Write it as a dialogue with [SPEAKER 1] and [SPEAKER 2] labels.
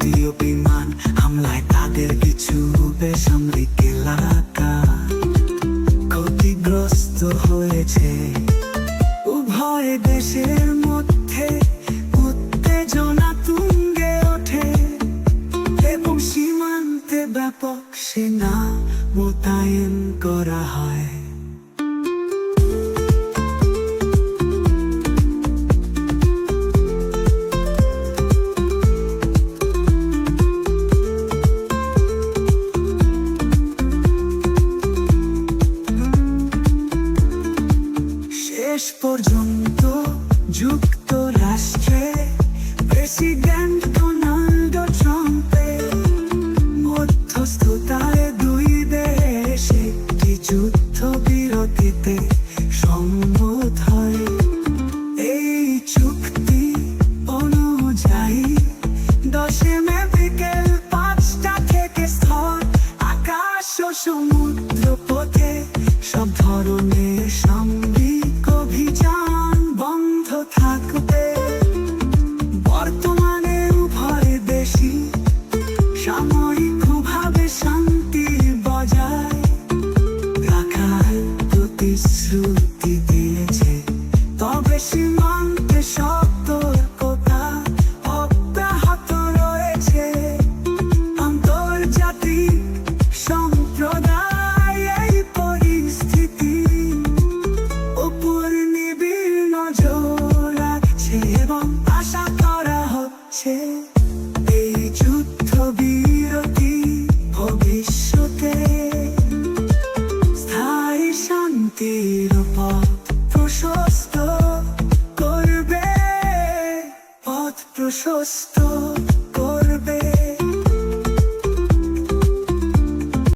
[SPEAKER 1] ভারতীয় বিমান হামলায় তাদের কিছু বেসামরিক এলাকা ক্ষতিগ্রস্ত হয়েছে। উভয় দেশের মধ্যে উত্তেজনা তুঙ্গে ওঠে এবং সীমান্তে ব্যাপক সেনা মোতায়েন করা হয়। শেষ পর্যন্ত যুক্তরাষ্ট্রে প্রেসিডেন্ট ডোনাল্ড ট্রাম্পের মধ্যস্থতায় দুই দেশ একটি যুদ্ধবিরতিতে সম্মত হয়। এই চুক্তি অনুযায়ী 10 মে বিকেল 5টা থেকে স্থল, আকাশ ও সমুদ্র পথে সব ধরনের সামরিক অভিযান বন্ধ থাকবে। বর্তমানে উভয় দেশই সাময়িকভাবে শান্তি বজায় রাখার প্রতিশ্রুতি দিয়েছে, তবে সীমান্তে সতর্কতা অব্যাহত রয়েছে। আন্তর্জাতিক সম্প্রদায় এই পরিস্থিতি উপর নিবিড় নজর রাখছে এবং আশা করা হচ্ছে এই যুদ্ধবিরতি ভবিষ্যতে স্থায়ী শান্তির পথ প্রশস্ত করবে।